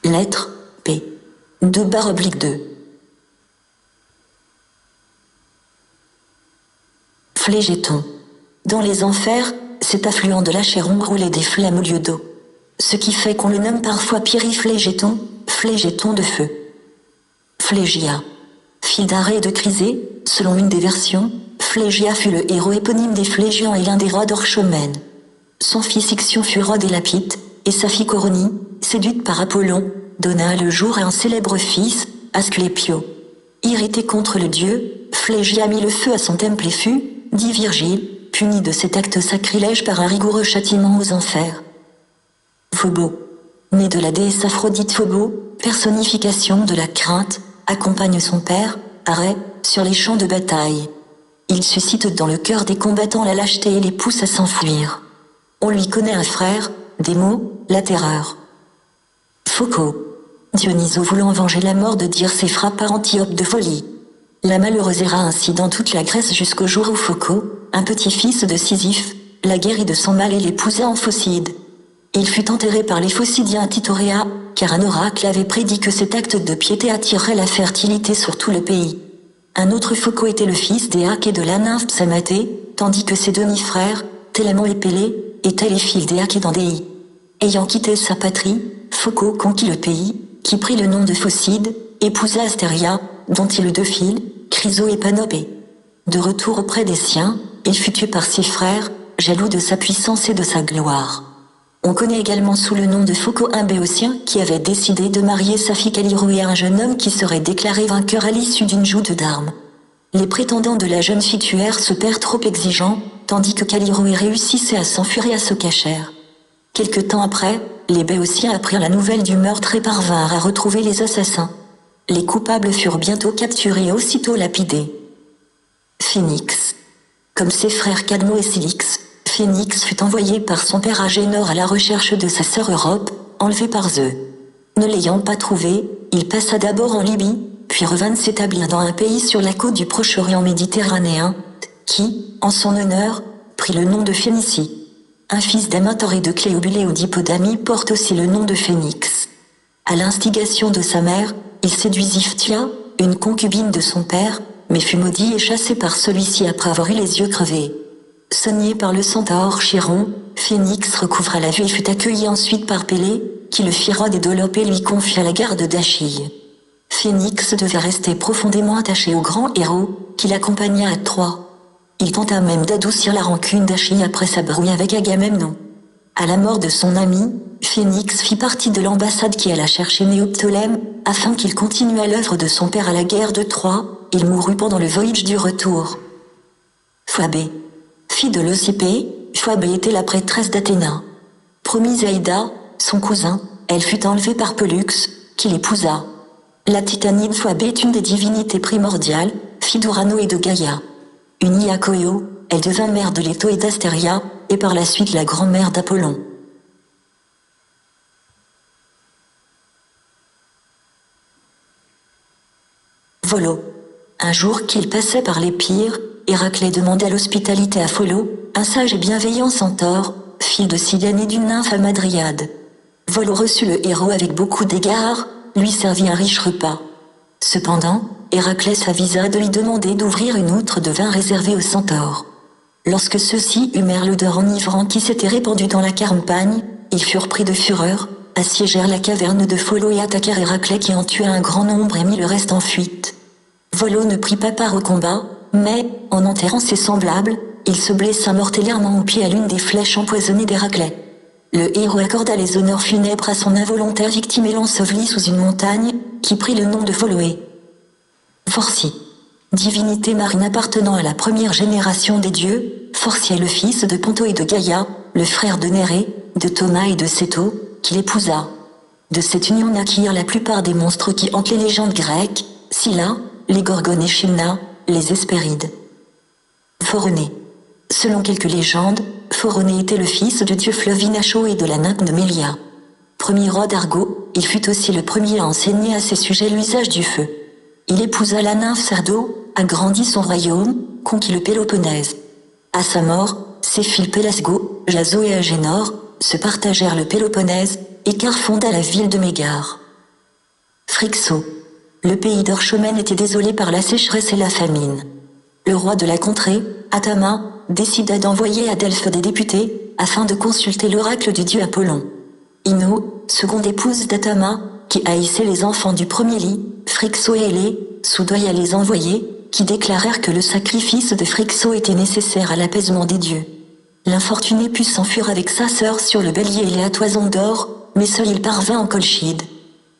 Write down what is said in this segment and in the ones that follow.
Lettre P. 2/2. Phlégéton. Dans les enfers, cet affluent de la Chéron roulait des flammes au lieu d'eau. Ce qui fait qu'on le nomme parfois pyriphlégéton, phlégéton de feu. Phlégia. Fille d'Arrée et de Chrysée, selon une des versions, Phlégia fut le héros éponyme des Phlégians et l'un des rois d'Orchomène. Son fils Ixion fut roi des Lapites, et sa fille Coronie, séduite par Apollon, donna le jour à un célèbre fils, Asclépio. Irrité contre le dieu, Phlégia mit le feu à son temple et fut, dit Virgile, puni de cet acte sacrilège par un rigoureux châtiment aux enfers. Phobo. Né de la déesse Aphrodite, Phobo, personnification de la crainte, accompagne son père, Arès, sur les champs de bataille. Il suscite dans le cœur des combattants la lâcheté et les pousse à s'enfuir. On lui connaît un frère, Démo, la terreur. Phocos. Dionyso voulant venger la mort de Dircée frappa par Antiope de folie. La malheureuse erra ainsi dans toute la Grèce jusqu'au jour où Phocos, un petit-fils de Sisyphe, la guérit de son mal et l'épousa en Phocide. Il fut enterré par les Phocidiens à Tithoréa, car un oracle avait prédit que cet acte de piété attirerait la fertilité sur tout le pays. Un autre Phocos était le fils d'Éaque et de la nymphe Psamatée, tandis que ses demi-frères, Télamon et Pélée, étaient les fils d'Éaque et d'Andéi. Ayant quitté sa patrie, Phocos conquit le pays, qui prit le nom de Phocide, épousa Astéria, dont il eut 2 filles, Chryso et Panopée. De retour auprès des siens, il fut tué par ses frères, jaloux de sa puissance et de sa gloire. On connaît également sous le nom de Phocos un Béotien qui avait décidé de marier sa fille Callirhoé à un jeune homme qui serait déclaré vainqueur à l'issue d'une joute d'armes. Les prétendants de la jeune fille tuèrent ce père trop exigeant, tandis que Callirhoé réussissait à s'enfuir et à se cachèrent. Quelque temps après, les Béotiens apprirent la nouvelle du meurtre et parvinrent à retrouver les assassins. Les coupables furent bientôt capturés et aussitôt lapidés. Phénix. Comme ses frères Cadmo et Cilix, Phénix fut envoyé par son père Agénor à la recherche de sa sœur Europe, enlevée par Zeus. Ne l'ayant pas trouvée, il passa d'abord en Libye, puis revint s'établir dans un pays sur la côte du Proche-Orient méditerranéen, qui, en son honneur, prit le nom de Phénicie. Un fils d'Amator et de Cléobulé ou d'Hippodamie porte aussi le nom de Phénix. À l'instigation de sa mère, il séduisit Phthia, une concubine de son père, mais fut maudit et chassé par celui-ci après avoir eu les yeux crevés. Soigné par le centaure Chiron, Phénix recouvra la vue et fut accueilli ensuite par Pélée, qui le fit roi des Dolopes et lui confia la garde d'Achille. Phénix devait rester profondément attaché au grand héros, qui l'accompagna à Troie. Il tenta même d'adoucir la rancune d'Achille après sa brouille avec Agamemnon. À la mort de son ami, Phénix fit partie de l'ambassade qui alla chercher Néoptolème, afin qu'il continuât l'œuvre de son père à la guerre de Troie. Il mourut pendant le voyage du retour. Phoebé. Fille de Leucippé, Phoebé était la prêtresse d'Athéna. Promise à Ida, son cousin, elle fut enlevée par Pollux, qui l'épousa. La titanide Phoebé est une des divinités primordiales, fille d'Urano et de Gaïa. Unie à Coïo, elle devint mère de Leto et d'Astéria, et par la suite la grand-mère d'Apollon. Volo. Un jour qu'il passait par l'Épire, Héraclès demanda l'hospitalité à Pholo, un sage et bienveillant centaure, fille de Cyllène et d'une nymphe Amadriade. Volo reçut le héros avec beaucoup d'égards, lui servit un riche repas. Cependant, Héraclès avisa de lui demander d'ouvrir une outre de vin réservée aux centaures. Lorsque ceux-ci humèrent l'odeur enivrante qui s'était répandue dans la campagne, ils furent pris de fureur, assiégèrent la caverne de Pholo et attaquèrent Héraclès qui en tua un grand nombre et mit le reste en fuite. Volo ne prit pas part au combat, mais, en enterrant ses semblables, il se blessa mortellement au pied à l'une des flèches empoisonnées d'Héraclès. Le héros accorda les honneurs funèbres à son involontaire victime et l'ensevelit sous une montagne, qui prit le nom de Pholoé. Phorcie. Divinité marine appartenant à la première génération des dieux, Phorcie est le fils de Ponto et de Gaïa, le frère de Nérée, de Thomas et de Céto, qui l'épousa. De cette union naquirent la plupart des monstres qui hantent les légendes grecques, Scylla, les Gorgones et Chimna, les Hespérides. Phoronée. Selon quelques légendes, Phoronée était le fils du dieu fleuve Inacho et de la nymphe de Mélia. Premier roi d'Argo, il fut aussi le premier à enseigner à ses sujets l'usage du feu. Il épousa la nymphe Cerdo, agrandit son royaume, conquit le Péloponnèse. À sa mort, ses fils Pélasgo, Jaso et Agénor se partagèrent le Péloponnèse, et Car fonda la ville de Mégare. Phrixo. Le pays d'Orchomène était désolé par la sécheresse et la famine. Le roi de la contrée, Atama, décida d'envoyer à Delphes des députés, afin de consulter l'oracle du dieu Apollon. Ino, seconde épouse d'Atama, qui haïssait les enfants du premier lit, Phrixo et Hélé, soudoya les envoyés, qui déclarèrent que le sacrifice de Phrixo était nécessaire à l'apaisement des dieux. L'infortuné put s'enfuir avec sa sœur sur le bélier et la toison d'or, mais seul il parvint en Colchide.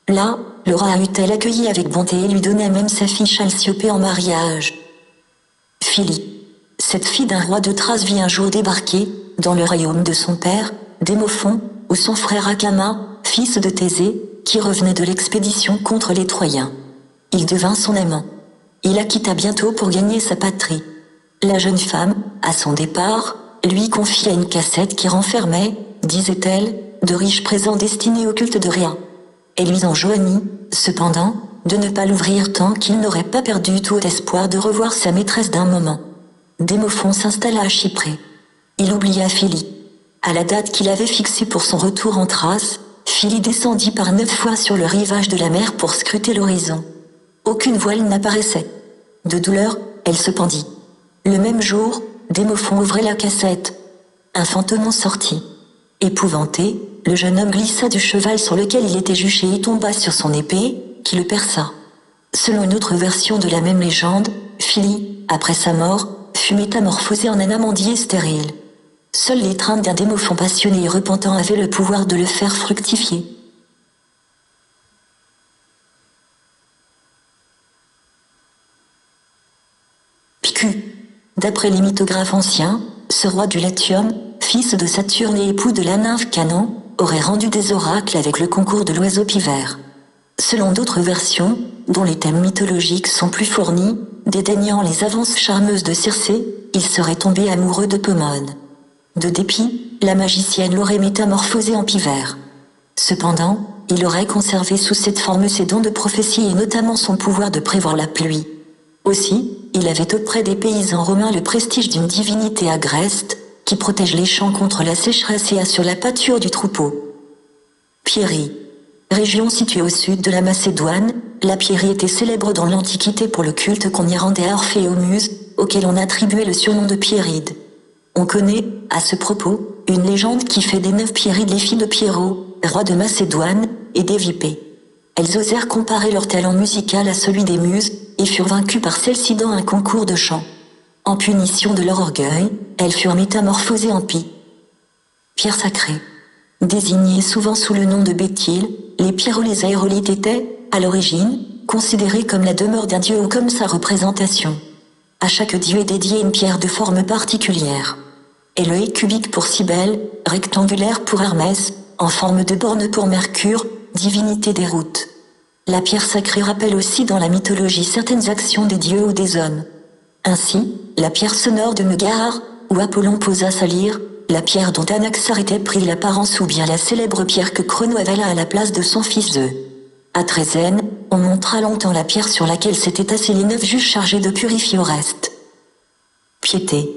Là, le roi Ahutel l'accueillit avec bonté et lui donna même sa fille Chalciopée en mariage. Phili. Cette fille d'un roi de Thrace vit un jour débarquer, dans le royaume de son père, Démophon, où son frère Acama, fils de Thésée, qui revenait de l'expédition contre les Troyens. Il devint son amant. Il la quitta bientôt pour gagner sa patrie. La jeune femme, à son départ, lui confia une cassette qui renfermait, disait-elle, de riches présents destinés au culte de Rhea. Elle lui enjoignit, cependant, de ne pas l'ouvrir tant qu'il n'aurait pas perdu tout espoir de revoir sa maîtresse d'un moment. Démophon s'installa à Chyprée. Il oublia Phili. À la date qu'il avait fixée pour son retour en Thrace, Phili descendit par 9 fois sur le rivage de la mer pour scruter l'horizon. Aucune voile n'apparaissait. De douleur, elle se pendit. Le même jour, Démophon ouvrait la cassette. Un fantôme en sortit. Épouvanté, le jeune homme glissa du cheval sur lequel il était juché et tomba sur son épée, qui le perça. Selon une autre version de la même légende, Phili, après sa mort, fut métamorphosé en un amandier stérile. Seules les craintes d'un Démophon passionné et repentant avaient le pouvoir de le faire fructifier. Picu. D'après les mythographes anciens, ce roi du Latium, fils de Saturne et époux de la nymphe Canon, aurait rendu des oracles avec le concours de l'oiseau pivert. Selon d'autres versions, dont les thèmes mythologiques sont plus fournis, dédaignant les avances charmeuses de Circé, il serait tombé amoureux de Pomone. De dépit, la magicienne l'aurait métamorphosé en pivert. Cependant, il aurait conservé sous cette forme ses dons de prophétie et notamment son pouvoir de prévoir la pluie. Aussi, il avait auprès des paysans romains le prestige d'une divinité agreste, qui protège les champs contre la sécheresse et assure la pâture du troupeau. Pierie. Région située au sud de la Macédoine, la Pierie était célèbre dans l'Antiquité pour le culte qu'on y rendait à Orphée et aux Muses, auquel on attribuait le surnom de Pierrides. On connaît, à ce propos, une légende qui fait des 9 Pierrides les filles de Pierrot, roi de Macédoine, et d'Évipée. Elles osèrent comparer leur talent musical à celui des Muses, et furent vaincues par celles-ci dans un concours de chant. En punition de leur orgueil, elles furent métamorphosées en pie. Pierre sacrée. Désignées souvent sous le nom de Béthyle, les pierrots les aérolites étaient, à l'origine, considérés comme la demeure d'un dieu ou comme sa représentation. À chaque dieu est dédiée une pierre de forme particulière. Éloé cubique pour Cybèle, rectangulaire pour Hermès, en forme de borne pour Mercure, divinité des routes. La pierre sacrée rappelle aussi dans la mythologie certaines actions des dieux ou des hommes. Ainsi, la pierre sonore de Mégare, où Apollon posa sa lyre, la pierre dont Anaxar était pris l'apparence ou bien la célèbre pierre que Crono avala à la place de son fils Zeus. À Trézène, on montra longtemps la pierre sur laquelle s'étaient assis les 9 juges chargés de purifier Oreste. Piété.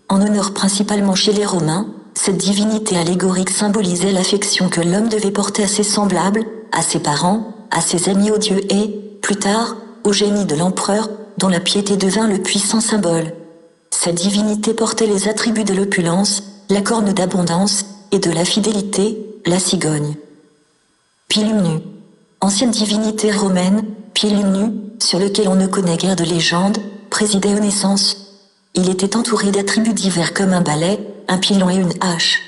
En honneur principalement chez les Romains, cette divinité allégorique symbolisait l'affection que l'homme devait porter à ses semblables, à ses parents, à ses amis aux dieux et, plus tard, au génie de l'empereur, dont la piété devint le puissant symbole. Cette divinité portait les attributs de l'opulence, la corne d'abondance, et de la fidélité, la cigogne. Pilumnu. Ancienne divinité romaine, Pilumnu, sur lequel on ne connaît guère de légende, présidait aux naissances. Il était entouré d'attributs divers comme un balai, un pilon et une hache.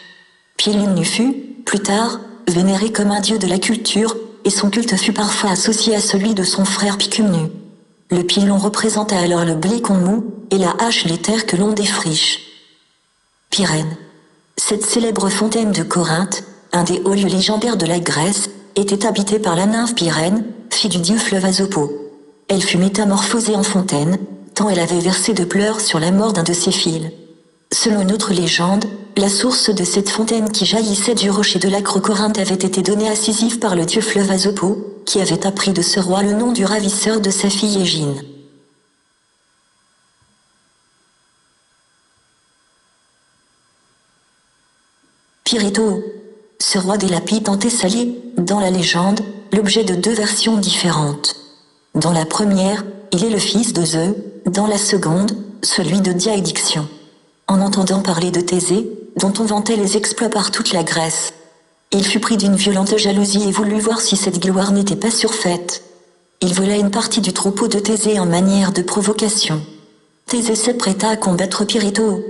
Pilumnu fut, plus tard, vénéré comme un dieu de la culture, et son culte fut parfois associé à celui de son frère Picumnu. Le pilon représentait alors le blé qu'on moud, et la hache les terres que l'on défriche. Pyrène. Cette célèbre fontaine de Corinthe, un des hauts lieux légendaires de la Grèce, était habitée par la nymphe Pyrène, fille du dieu fleuve Asopo. Elle fut métamorphosée en fontaine, tant elle avait versé de pleurs sur la mort d'un de ses fils. Selon une autre légende, la source de cette fontaine qui jaillissait du rocher de l'Acre Corinthe avait été donnée à Sisyphe par le dieu fleuve Asopo, qui avait appris de ce roi le nom du ravisseur de sa fille Égine. Pirito. Ce roi des Lapides en Thessalie, dans la légende, l'objet de deux versions différentes. Dans la première, il est le fils de Zeus, dans la seconde, celui de Diaédiction. En entendant parler de Thésée, dont on vantait les exploits par toute la Grèce, il fut pris d'une violente jalousie et voulut voir si cette gloire n'était pas surfaite. Il vola une partie du troupeau de Thésée en manière de provocation. Thésée s'apprêta à combattre Pirithous.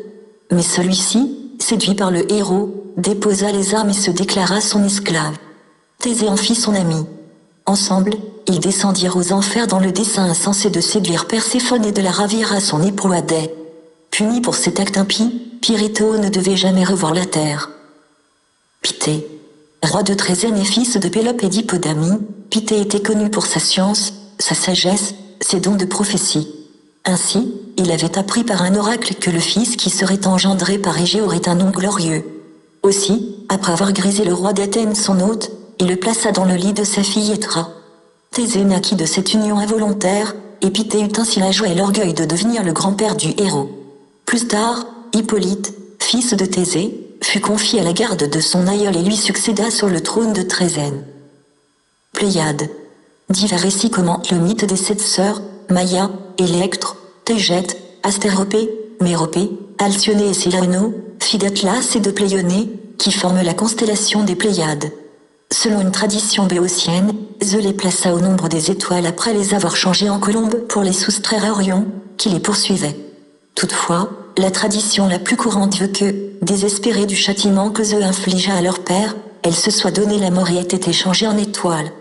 Mais celui-ci, séduit par le héros, déposa les armes et se déclara son esclave. Thésée en fit son ami. Ensemble, ils descendirent aux enfers dans le dessein insensé de séduire Perséphone et de la ravir à son époux Hadès. Puni pour cet acte impie, Pirithous ne devait jamais revoir la terre. Pithée, roi de Trézène et fils de Pélope et d'Hippodamie, Pithée était connu pour sa science, sa sagesse, ses dons de prophétie. Ainsi, il avait appris par un oracle que le fils qui serait engendré par Égée aurait un nom glorieux. Aussi, après avoir grisé le roi d'Athènes son hôte, il le plaça dans le lit de sa fille Hétra. Thésée naquit de cette union involontaire, et Pithée eut ainsi la joie et l'orgueil de devenir le grand-père du héros. Plus tard, Hippolyte, fils de Thésée, fut confié à la garde de son aïeul et lui succéda sur le trône de Trézène. Pléiades. Divers récits commentent le mythe des 7 sœurs, Maïa, Électre, Thégète, Astéropée, Méropée, Alcyone et Célano, filles d'Atlas et de Pléionée, qui forment la constellation des Pléiades. Selon une tradition béotienne, Zeus les plaça au nombre des étoiles après les avoir changées en colombes pour les soustraire à Orion, qui les poursuivait. Toutefois, la tradition la plus courante veut que, désespérée du châtiment que Zeus infligea à leur père, elle se soit donné la mort et ait été changée en étoile.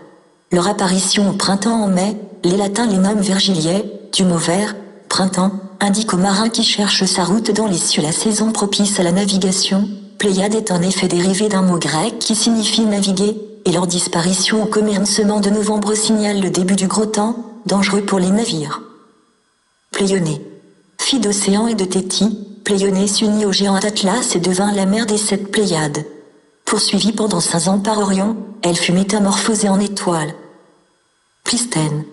Leur apparition au printemps en mai, les latins les nomment Virgiliae, du mot vert, printemps, indique aux marins qui cherchent sa route dans les cieux la saison propice à la navigation. Pléiade est en effet dérivé d'un mot grec qui signifie naviguer, et leur disparition au commencement de novembre signale le début du gros temps, dangereux pour les navires. Pléionée. Fille d'Océan et de Thétie, Pléionée s'unit au géant Atlas et devint la mère des 7 Pléiades. Poursuivie pendant 5 ans par Orion, elle fut métamorphosée en étoile. Plistène.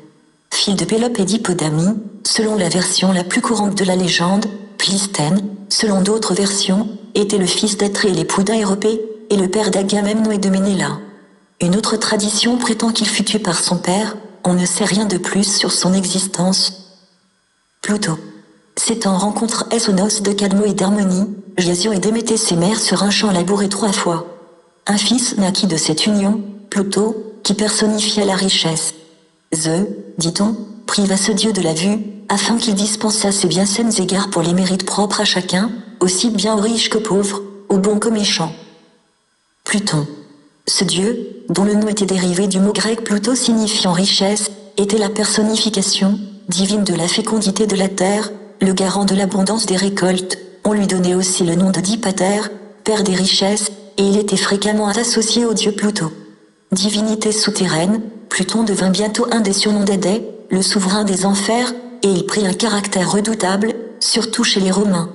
Fille de Pélope et d'Hippodamie, selon la version la plus courante de la légende, Plistène, selon d'autres versions, était le fils d'Atrée et l'époux d'Aéropée, et le père d'Agamemnon et de Ménéla. Une autre tradition prétend qu'il fut tué par son père, on ne sait rien de plus sur son existence. Pluto. S'étant rencontre aux noces de Cadmo et d'Harmonie, Jason et Déméter ses mères sur un champ labouré 3 fois. Un fils naquit de cette union, Pluto, qui personnifia la richesse. Zeus, dit-on, priva ce dieu de la vue, afin qu'il dispensât ses biens sains égards pour les mérites propres à chacun, aussi bien aux riches qu'aux pauvres, aux bons qu'aux méchants. Pluton. Ce dieu, dont le nom était dérivé du mot grec Pluto signifiant richesse, était la personnification divine de la fécondité de la terre, le garant de l'abondance des récoltes. On lui donnait aussi le nom de Dipater, père des richesses, et il était fréquemment associé au dieu Pluto. Divinité souterraine, Pluton devint bientôt un des surnoms d'Hadès, le souverain des enfers, et il prit un caractère redoutable, surtout chez les Romains.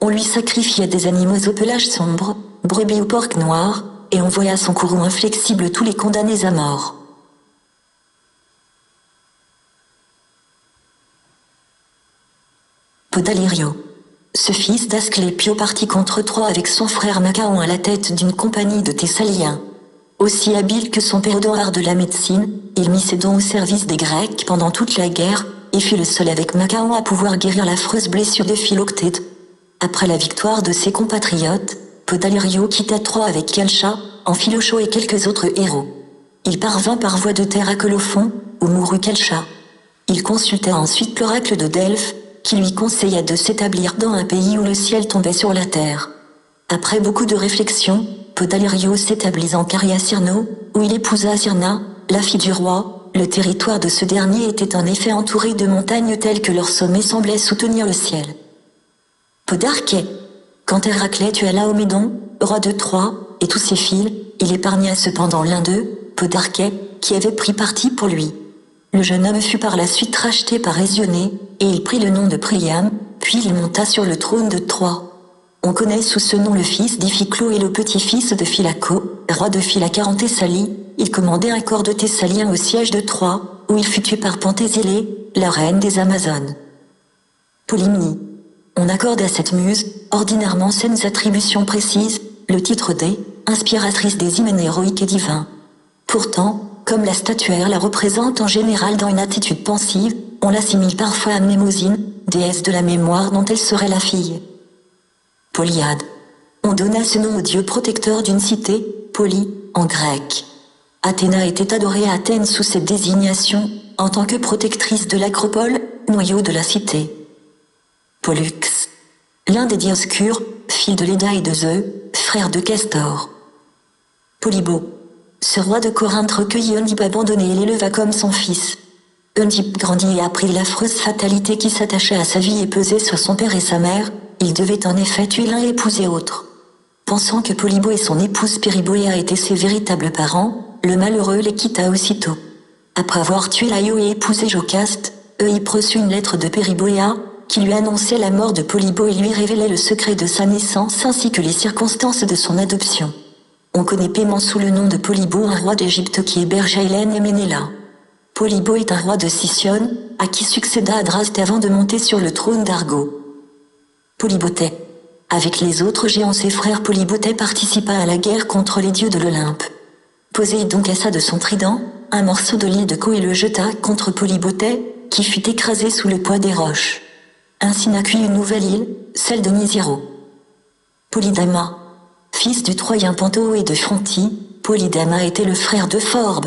On lui sacrifiait des animaux au pelage sombre, brebis ou porcs noirs, et envoya à son courroux inflexible tous les condamnés à mort. Podalerio. Ce fils d'Asclépio partit contre Troie avec son frère Macaon à la tête d'une compagnie de Thessaliens. Aussi habile que son père dans l'art de la médecine, il mit ses dons au service des Grecs pendant toute la guerre, et fut le seul avec Macaon à pouvoir guérir l'affreuse blessure de Philoctète. Après la victoire de ses compatriotes, Podalerio quitta Troie avec Calcha, Amphilochos et quelques autres héros. Il parvint par voie de terre à Colophon, où mourut Calcha. Il consulta ensuite l'oracle de Delphes, qui lui conseilla de s'établir dans un pays où le ciel tombait sur la terre. Après beaucoup de réflexions, Podalerio s'établit en Caria-Cirno, où il épousa Cirna, la fille du roi. Le territoire de ce dernier était en effet entouré de montagnes telles que leur sommet semblait soutenir le ciel. Podarché. Quand Héraclès tua Laomédon, roi de Troie, et tous ses fils, il épargna cependant l'un d'eux, Podarché, qui avait pris parti pour lui. Le jeune homme fut par la suite racheté par Hésione, et il prit le nom de Priam, puis il monta sur le trône de Troie. On connaît sous ce nom le fils d'Iphiclo et le petit-fils de Philaco, roi de Philacar en Thessalie. Il commandait un corps de Thessaliens au siège de Troie, où il fut tué par Penthésélé, la reine des Amazones. Polymnie. On accorde à cette muse, ordinairement saines attributions précises, le titre d', inspiratrice des hymnes héroïques et divins. Pourtant, Comme la statuaire la représente en général dans une attitude pensive, on l'assimile parfois à Mnémosyne, déesse de la mémoire dont elle serait la fille. Polyade. On donna ce nom au dieu protecteur d'une cité, Poly, en grec. Athéna était adorée à Athènes sous cette désignation, en tant que protectrice de l'acropole, noyau de la cité. Pollux. L'un des Dioscures, fils de Léda et de Zeus, frère de Castor. Polybo. Ce roi de Corinthe recueillit Oedipe abandonné et l'éleva comme son fils. Oedipe grandit et apprit l'affreuse fatalité qui s'attachait à sa vie et pesait sur son père et sa mère, il devait en effet tuer l'un et épouser l'autre. Pensant que Polybo et son épouse Périboéa étaient ses véritables parents, le malheureux les quitta aussitôt. Après avoir tué Laïo et épousé Jocaste, Oedipe reçut une lettre de Périboéa, qui lui annonçait la mort de Polybo et lui révélait le secret de sa naissance ainsi que les circonstances de son adoption. On connaît Pément sous le nom de Polybo, un roi d'Égypte qui hébergea Hélène et Ménéla. Polybo est un roi de Sicyone, à qui succéda Adraste avant de monter sur le trône d'Argo. Polybothée. Avec les autres géants ses frères, Polybothée participa à la guerre contre les dieux de l'Olympe. Poséidon cassa de son trident un morceau de l'île de Cos et le jeta contre Polybothée, qui fut écrasé sous le poids des roches. Ainsi naquit une nouvelle île, celle de Nisiro. Polydama. Fils du Troyen Pantoo et de Phrontie, Polydama était le frère de Phorbe.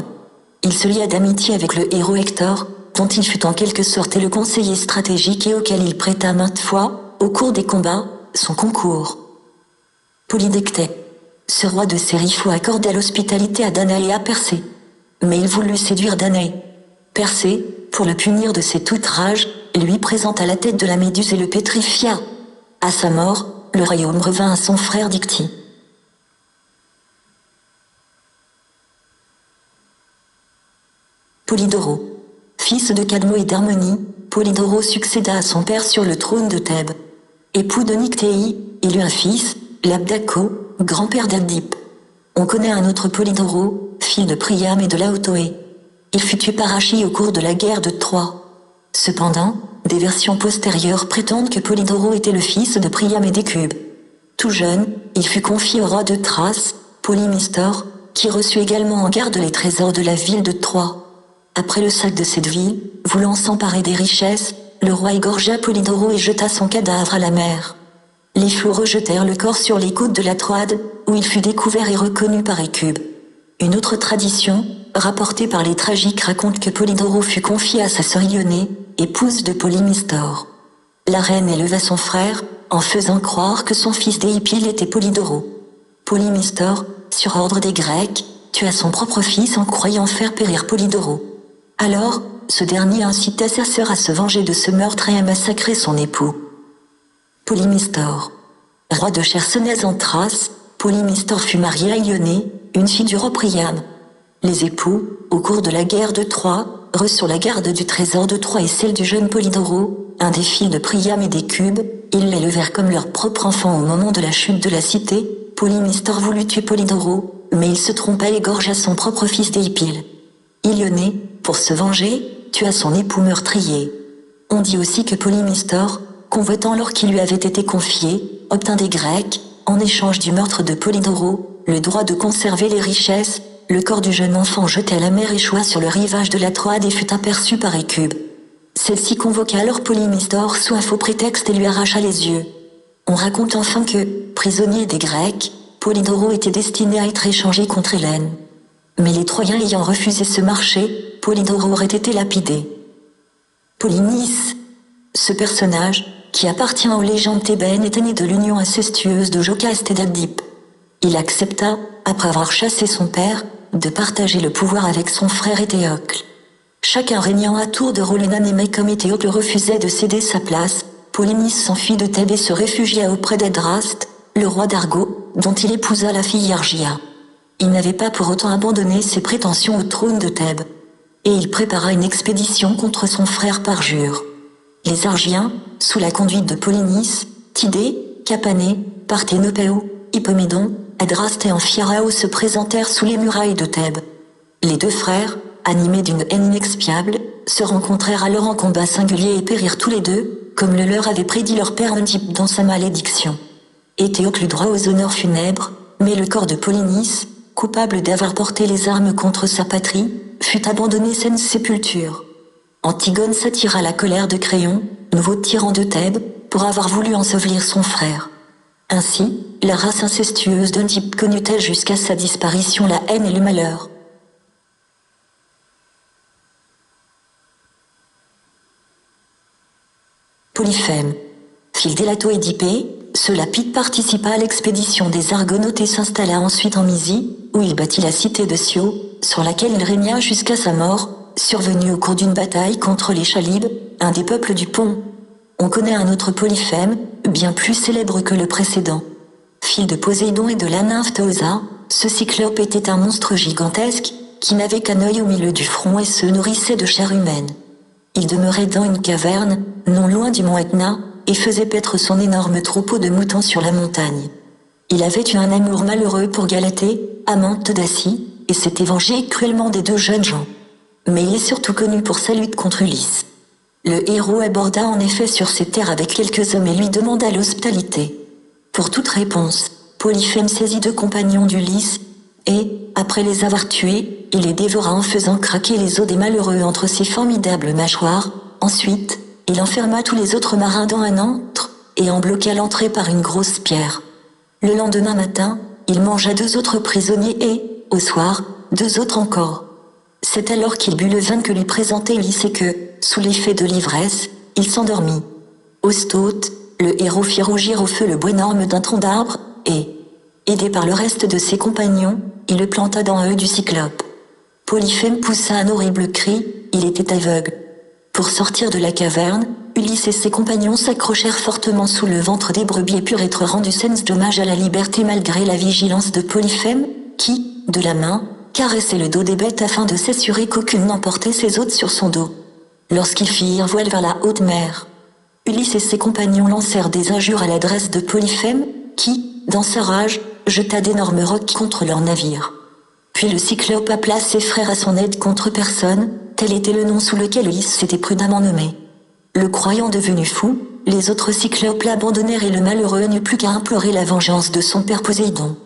Il se lia d'amitié avec le héros Hector, dont il fut en quelque sorte le conseiller stratégique et auquel il prêta maintes fois, au cours des combats, son concours. Polydectée. Ce roi de Sérifo accorda l'hospitalité à Danaé et à Persée. Mais il voulut séduire Danaé. Persée, pour le punir de cette outrage, lui présenta la tête de la Méduse et le pétrifia. À sa mort, le royaume revint à son frère Dictys. Polydoro. Fils de Cadmo et d'Harmonie, Polydoro succéda à son père sur le trône de Thèbes. Époux de Nyctéie, il eut un fils, Labdaco, grand-père d'Agdippe. On connaît un autre Polydoro, fils de Priam et de Laotoé. Il fut tué par Achille au cours de la guerre de Troie. Cependant, des versions postérieures prétendent que Polydoro était le fils de Priam et d'Écube. Tout jeune, il fut confié au roi de Thrace, Polymystor, qui reçut également en garde les trésors de la ville de Troie. Après le sac de cette ville, voulant s'emparer des richesses, le roi égorgea Polydoro et jeta son cadavre à la mer. Les flots rejetèrent le corps sur les côtes de la Troade, où il fut découvert et reconnu par Écube. Une autre tradition, rapportée par les tragiques, raconte que Polydoro fut confié à sa sœur Ionnée, épouse de Polymystor. La reine éleva son frère, en faisant croire que son fils Déipyle était Polydoro. Polymystor, sur ordre des Grecs, tua son propre fils en croyant faire périr Polydoro. Alors, ce dernier incita sa sœur à se venger de ce meurtre et à massacrer son époux. Polymystor. Roi de Chersonèse en Thrace, Polymystor fut marié à Ionnée, une fille du roi Priam. Les époux, au cours de la guerre de Troie, reçurent la garde du trésor de Troie et celle du jeune Polydoro, un des fils de Priam et d'Écube. Ils l'élevèrent comme leur propre enfant au moment de la chute de la cité. Polymystor voulut tuer Polydoro, mais il se trompa et égorgea son propre fils Déipyle. Ionnée, pour se venger, tua son époux meurtrier. On dit aussi que Polymystor, convoitant l'or qui lui avait été confié, obtint des Grecs, en échange du meurtre de Polydoro, le droit de conserver les richesses. Le corps du jeune enfant jeté à la mer échoua sur le rivage de la Troade et fut aperçu par Écube. Celle-ci convoqua alors Polymystor sous un faux prétexte et lui arracha les yeux. On raconte enfin que, prisonnier des Grecs, Polydoro était destiné à être échangé contre Hélène. Mais les Troyens ayant refusé ce marché, Polydoro aurait été lapidé. Polynice. Ce personnage, qui appartient aux légendes thébaines, était né de l'union incestueuse de Jocaste et d'Agdippe. Il accepta, après avoir chassé son père, de partager le pouvoir avec son frère Éthéocle. Chacun régnant à tour de rôle inanimé comme Éthéocle refusait de céder sa place, Polynice s'enfuit de Thèbes et se réfugia auprès d'Adraste, le roi d'Argo, dont il épousa la fille Argia. Il n'avait pas pour autant abandonné ses prétentions au trône de Thèbes. Et il prépara une expédition contre son frère Parjure. Les Argiens, sous la conduite de Polynice, Tidée, Capanée, Parthénopéo, Hippomédon, Adraste et Amphiarao se présentèrent sous les murailles de Thèbes. Les deux frères, animés d'une haine inexpiable, se rencontrèrent alors en combat singulier et périrent tous les deux, comme le leur avait prédit leur père Oedipe dans sa malédiction. Éthéocle eut droit aux honneurs funèbres, mais le corps de Polynice, coupable d'avoir porté les armes contre sa patrie, fut abandonnée sans sépulture. Antigone s'attira la colère de Créon, nouveau tyran de Thèbes, pour avoir voulu ensevelir son frère. Ainsi, la race incestueuse d'Oedipe connut-elle jusqu'à sa disparition la haine et le malheur. Polyphème. Fils d'Élato-Édipée, ce lapide participa à l'expédition des Argonautes et s'installa ensuite en Mysie, où il bâtit la cité de Scio, sur laquelle il régna jusqu'à sa mort, survenue au cours d'une bataille contre les Chalybes, un des peuples du Pont. On connaît un autre Polyphème, bien plus célèbre que le précédent. Fils de Poséidon et de la nymphe Théosa, ce cyclope était un monstre gigantesque, qui n'avait qu'un œil au milieu du front et se nourrissait de chair humaine. Il demeurait dans une caverne, non loin du mont Etna, et faisait paître son énorme troupeau de moutons sur la montagne. Il avait eu un amour malheureux pour Galatée, amante d'Acie, et s'était vengé cruellement des deux jeunes gens. Mais il est surtout connu pour sa lutte contre Ulysse. Le héros aborda en effet sur ses terres avec quelques hommes et lui demanda l'hospitalité. Pour toute réponse, Polyphème saisit 2 compagnons d'Ulysse, et, après les avoir tués, il les dévora en faisant craquer les os des malheureux entre ses formidables mâchoires. Ensuite, il enferma tous les autres marins dans un antre, et en bloqua l'entrée par une grosse pierre. Le lendemain matin, il mangea 2 autres prisonniers et, au soir, 2 autres encore. C'est alors qu'il but le vin que lui présentait Ulysse et que, sous l'effet de l'ivresse, il s'endormit. Aussitôt, le héros fit rougir au feu le bois énorme d'un tronc d'arbre, et, aidé par le reste de ses compagnons, il le planta dans l'œil du cyclope. Polyphème poussa un horrible cri, il était aveugle. Pour sortir de la caverne, Ulysse et ses compagnons s'accrochèrent fortement sous le ventre des brebis et purent être rendus sans dommage à la liberté malgré la vigilance de Polyphème, qui, de la main, caressait le dos des bêtes afin de s'assurer qu'aucune n'emportait ses hôtes sur son dos. Lorsqu'ils firent voile vers la haute mer, Ulysse et ses compagnons lancèrent des injures à l'adresse de Polyphème, qui, dans sa rage, jeta d'énormes rocs contre leur navire. Puis le cyclope appela ses frères à son aide contre personne, tel était le nom sous lequel Ulysse s'était prudemment nommé. Le croyant devenu fou, les autres cyclopes l'abandonnèrent et le malheureux n'eut plus qu'à implorer la vengeance de son père Poséidon.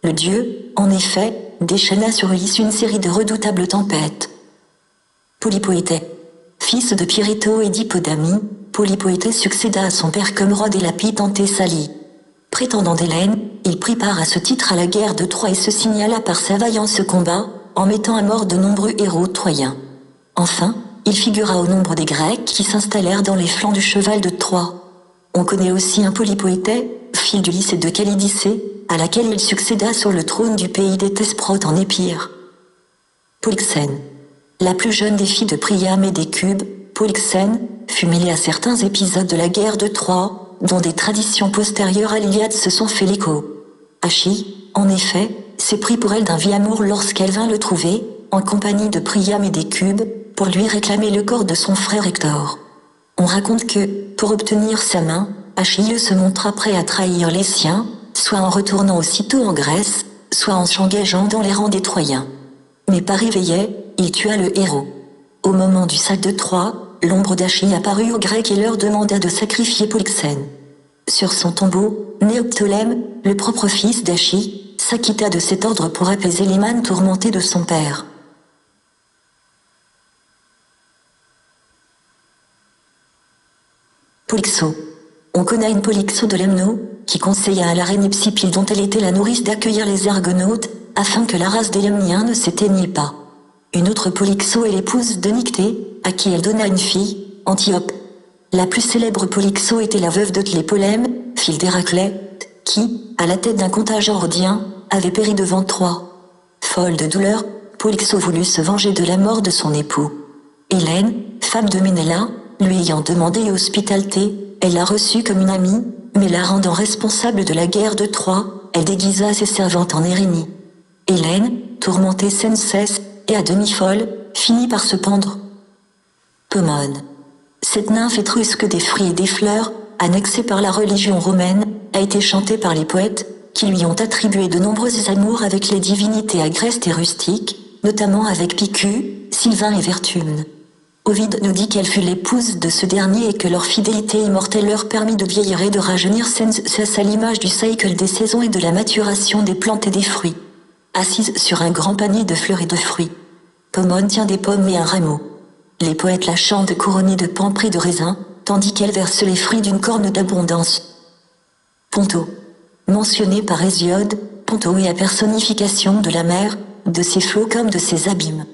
Le dieu, en effet, déchaîna sur Ulysse une série de redoutables tempêtes. Polypoété. Fils de Pirito et d'Hippodamie, Polypoété succéda à son père comme roi des Lapides en Thessalie. Prétendant d'Hélène, il prit part à ce titre à la guerre de Troie et se signala par sa vaillance combat, en mettant à mort de nombreux héros troyens. Enfin, il figura au nombre des Grecs qui s'installèrent dans les flancs du cheval de Troie. On connaît aussi un Polypoété, fils d'Ulysse et de Calydicée, à laquelle il succéda sur le trône du pays des Thesprotes en Épire. Polyxène. La plus jeune des filles de Priam et d'Écube, Polyxène, fut mêlée à certains épisodes de la guerre de Troie, dont des traditions postérieures à l'Iliade se sont fait l'écho. Achille, en effet, s'est pris pour elle d'un vil amour lorsqu'elle vint le trouver, en compagnie de Priam et d'Écube, pour lui réclamer le corps de son frère Hector. On raconte que, pour obtenir sa main, Achille se montra prêt à trahir les siens, soit en retournant aussitôt en Grèce, soit en s'engageant dans les rangs des Troyens. Mais Paris veillait, il tua le héros. Au moment du sac de Troie, l'ombre d'Achille apparut aux Grecs et leur demanda de sacrifier Polyxène. Sur son tombeau, Néoptolème, le propre fils d'Achille, s'acquitta de cet ordre pour apaiser les mânes tourmentés de son père. Polyxo. On connaît une Polyxo de Lemnos, qui conseilla à la reine Hypsipyle dont elle était la nourrice d'accueillir les Argonautes, afin que la race des Lemniens ne s'éteignît pas. Une autre Polyxo est l'épouse de Nyctée, à qui elle donna une fille, Antiope. La plus célèbre Polyxo était la veuve de Tlépolème, fille d'Héraclète, qui, à la tête d'un contingent rhodien, avait péri devant Troie. Folle de douleur, Polyxo voulut se venger de la mort de son époux. Hélène, femme de Ménéla, lui ayant demandé hospitalité, elle la reçut comme une amie, mais la rendant responsable de la guerre de Troie, elle déguisa ses servantes en Érynie. Hélène, tourmentée sans cesse, et à demi folle, finit par se pendre. Pomone. Cette nymphe étrusque des fruits et des fleurs, annexée par la religion romaine, a été chantée par les poètes, qui lui ont attribué de nombreux amours avec les divinités agrestes et rustiques, notamment avec Picu, Sylvain et Vertumne. Ovide nous dit qu'elle fut l'épouse de ce dernier et que leur fidélité immortelle leur permit de vieillir et de rajeunir sans cesse à l'image du cycle des saisons et de la maturation des plantes et des fruits. Assise sur un grand panier de fleurs et de fruits. Pomone tient des pommes et un rameau. Les poètes la chantent couronnée de pampres de raisins, tandis qu'elle verse les fruits d'une corne d'abondance. Ponto. Mentionné par Hésiode, Ponto est la personnification de la mer, de ses flots comme de ses abîmes.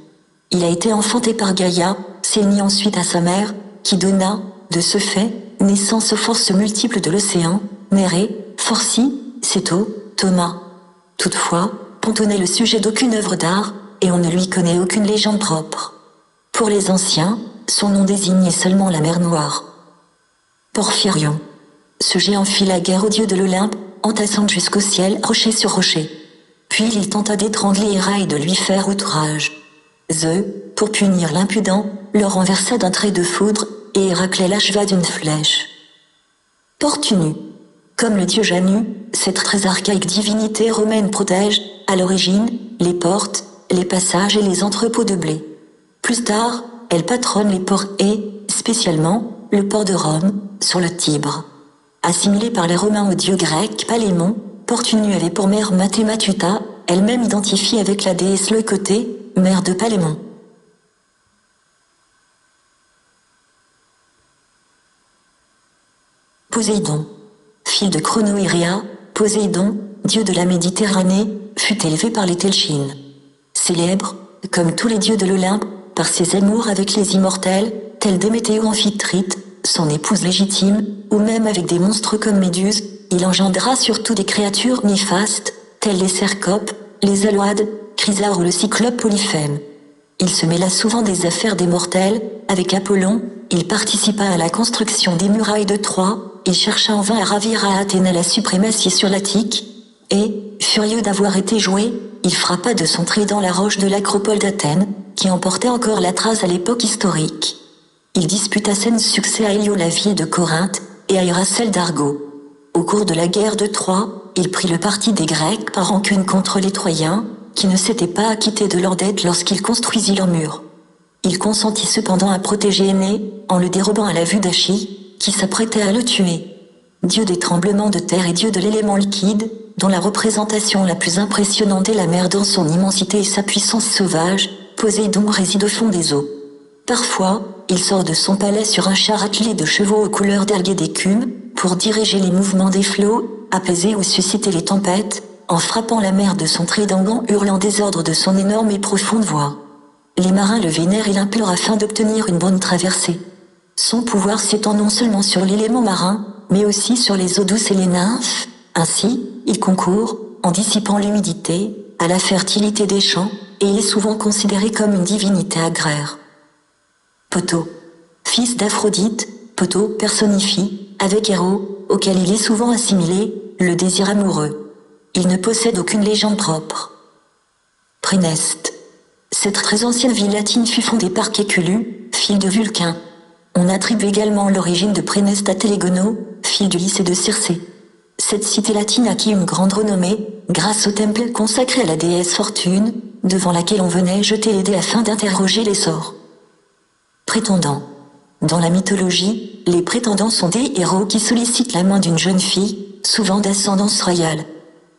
Il a été enfanté par Gaïa, s'est ensuite à sa mère, qui donna, de ce fait, naissance aux forces multiples de l'océan, Néré, Forci, Céto, Thomas. Toutefois, Ponto n'est le sujet d'aucune œuvre d'art, et on ne lui connaît aucune légende propre. Pour les anciens, son nom désignait seulement la mer Noire. Porphyrion. Ce géant fit la guerre aux dieux de l'Olympe, entassant jusqu'au ciel rocher sur rocher. Puis il tenta d'étrangler Héra et de lui faire outrage. Zeus, pour punir l'impudent, le renversa d'un trait de foudre, et Héraclès l'acheva d'une flèche. Portunu. Comme le dieu Janu, cette très archaïque divinité romaine protège, à l'origine, les portes, les passages et les entrepôts de blé. Plus tard, elle patronne les ports et, spécialement, le port de Rome, sur le Tibre. Assimilée par les Romains au dieu grec Palémon, Portunu avait pour mère Mathématuta, elle-même identifiée avec la déesse Leucotée, mère de Palémon. Poséidon. Fils de Chronoïria, Poséidon, dieu de la Méditerranée, fut élevé par les Telchines. Célèbre, comme tous les dieux de l'Olympe, par ses amours avec les immortels, tels Déméter ou Amphitrite, son épouse légitime, ou même avec des monstres comme Méduse, il engendra surtout des créatures néfastes, telles les Cercopes, les Aloades, Chrysaor ou le Cyclope Polyphème. Il se mêla souvent des affaires des mortels, avec Apollon, il participa à la construction des murailles de Troie, il chercha en vain à ravir à Athéna la suprématie sur l'Attique, et, furieux d'avoir été joué, il frappa de son trident la roche de l'acropole d'Athènes, qui en portait encore la trace à l'époque historique. Il disputa saine succès à Hélios-la-ville de Corinthe, et à Iracèle d'Argo. Au cours de la guerre de Troie, il prit le parti des Grecs par rancune contre les Troyens, qui ne s'étaient pas acquittés de leurs dettes lorsqu'il construisit leurs murs. Il consentit cependant à protéger Énée, en le dérobant à la vue d'Achille, qui s'apprêtait à le tuer. Dieu des tremblements de terre et dieu de l'élément liquide, dont la représentation la plus impressionnante est la mer dans son immensité et sa puissance sauvage, Poséidon réside au fond des eaux. Parfois, il sort de son palais sur un char attelé de chevaux aux couleurs d'algues et d'écume, pour diriger les mouvements des flots, apaiser ou susciter les tempêtes, en frappant la mer de son trident, hurlant des ordres de son énorme et profonde voix. Les marins le vénèrent et l'implorent afin d'obtenir une bonne traversée. Son pouvoir s'étend non seulement sur l'élément marin, mais aussi sur les eaux douces et les nymphes. Ainsi, il concourt, en dissipant l'humidité, à la fertilité des champs, et il est souvent considéré comme une divinité agraire. Poto. Fils d'Aphrodite, Poto personnifie, avec Héros, auquel il est souvent assimilé, le désir amoureux. Il ne possède aucune légende propre. Præneste. Cette très ancienne ville latine fut fondée par Kékulu, fils de Vulcain. On attribue également l'origine de Præneste à Télégono, fils d'Ulysse et de Circé. Cette cité latine acquit une grande renommée, grâce au temple consacré à la déesse Fortune, devant laquelle on venait jeter les dés afin d'interroger les sorts. Prétendants. Dans la mythologie, les prétendants sont des héros qui sollicitent la main d'une jeune fille, souvent d'ascendance royale.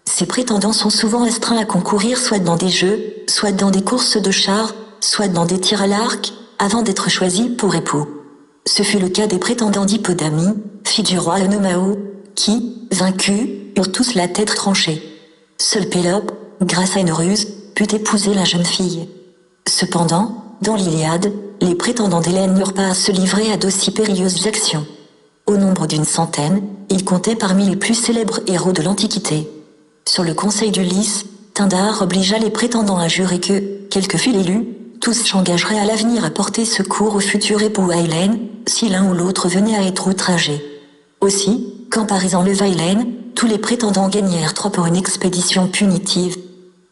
Ces prétendants sont souvent astreints à concourir soit dans des jeux, soit dans des courses de chars, soit dans des tirs à l'arc, avant d'être choisis pour époux. Ce fut le cas des prétendants d'Hippodamie, fille du roi Onomao, qui, vaincus, eurent tous la tête tranchée. Seule Pélope, grâce à une ruse, put épouser la jeune fille. Cependant, dans l'Iliade, les prétendants d'Hélène n'eurent pas à se livrer à d'aussi périlleuses actions. Au nombre d'une centaine, ils comptaient parmi les plus célèbres héros de l'Antiquité. Sur le conseil d'Ulysse, Pindare obligea les prétendants à jurer que, quel que fût l'élu, tous s'engageraient à l'avenir à porter secours au futur époux à Hélène, si l'un ou l'autre venait à être outragé. Aussi, quand Paris enleva Hélène, tous les prétendants gagnèrent Troie pour une expédition punitive.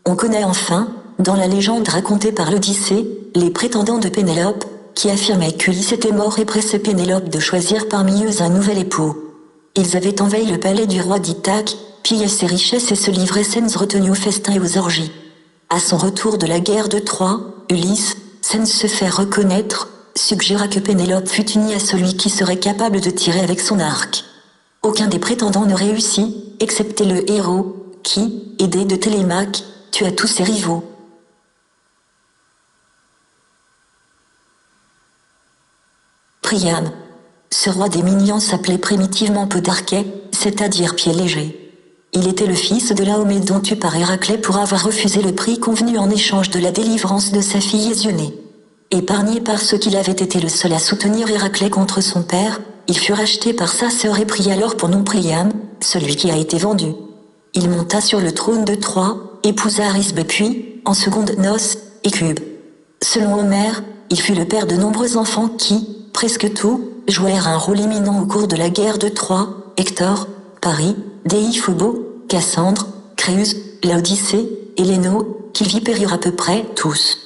On connaît enfin, dans la légende racontée par l'Odyssée, les prétendants de Pénélope, qui affirmaient qu'Ulysse était mort et pressait Pénélope de choisir parmi eux un nouvel époux. Ils avaient envahi le palais du roi d'Ithaque, pillaient ses richesses et se livraient saines retenues aux festins et aux orgies. À son retour de la guerre de Troie, Ulysse, sans se faire reconnaître, suggéra que Pénélope fût unie à celui qui serait capable de tirer avec son arc. Aucun des prétendants ne réussit, excepté le héros, qui, aidé de Télémaque, tua tous ses rivaux. Priam. Ce roi des Minyans s'appelait primitivement Podarkais, c'est-à-dire pied léger. Il était le fils de Laomé domptu par Héraclès pour avoir refusé le prix convenu en échange de la délivrance de sa fille Ésionée. Épargné parce qu'il avait été le seul à soutenir Héraclès contre son père, il fut racheté par sa sœur et prit alors pour nom Priam, celui qui a été vendu. Il monta sur le trône de Troie, épousa Arisbe puis, en seconde noces, Écube. Selon Homère, il fut le père de nombreux enfants qui, presque tous, jouèrent un rôle éminent au cours de la guerre de Troie, Hector, Paris, Déiphobo, Cassandre, Créuse, Laodicée, Héléno, qu'il vit périr à peu près tous.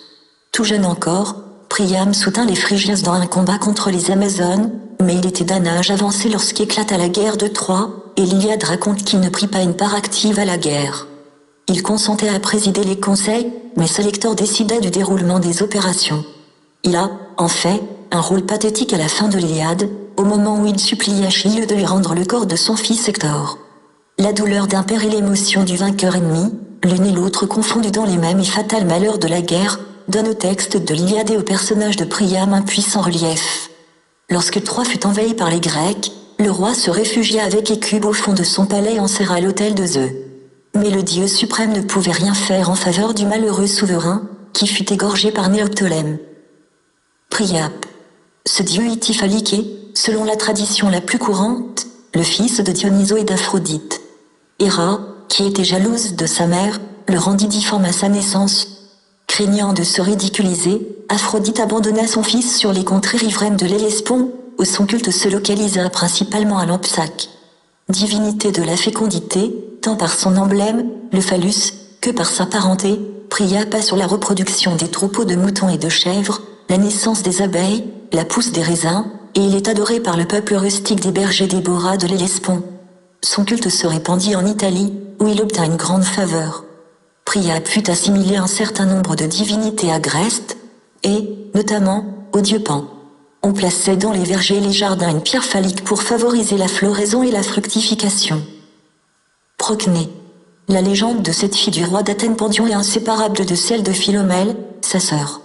Tout jeune encore, Priam soutint les Phrygiens dans un combat contre les Amazones, mais il était d'un âge avancé lorsqu'éclata la guerre de Troie, et l'Iliade raconte qu'il ne prit pas une part active à la guerre. Il consentait à présider les conseils, mais ce Hector décida du déroulement des opérations. Il a, en fait, un rôle pathétique à la fin de l'Iliade, au moment où il supplie Achille de lui rendre le corps de son fils Hector. La douleur d'un père et l'émotion du vainqueur ennemi, l'une et l'autre confondues dans les mêmes et fatals malheurs de la guerre, donnent au texte de l'Iliade et au personnage de Priam un puissant relief. Lorsque Troie fut envahie par les Grecs, le roi se réfugia avec Écube au fond de son palais enserré à l'autel de Zeus. Mais le dieu suprême ne pouvait rien faire en faveur du malheureux souverain, qui fut égorgé par Néoptolème. Priap. Ce dieu Ithyphallique est, selon la tradition la plus courante, le fils de Dionyso et d'Aphrodite. Héra, qui était jalouse de sa mère, le rendit difforme à sa naissance. Craignant de se ridiculiser, Aphrodite abandonna son fils sur les contrées riveraines de l'Hellespont, où son culte se localisa principalement à Lampsaque. Divinité de la fécondité, tant par son emblème, le phallus, que par sa parenté, Priap assure la reproduction des troupeaux de moutons et de chèvres, la naissance des abeilles, la pousse des raisins, et il est adoré par le peuple rustique des bergers des Boras de l'Hellespont. Son culte se répandit en Italie, où il obtint une grande faveur. Priap fut assimilé un certain nombre de divinités à Grèce, et, notamment, au dieu Pan. On plaçait dans les vergers et les jardins une pierre phallique pour favoriser la floraison et la fructification. Procné. La légende de cette fille du roi d'Athènes Pandion est inséparable de celle de Philomèle, sa sœur.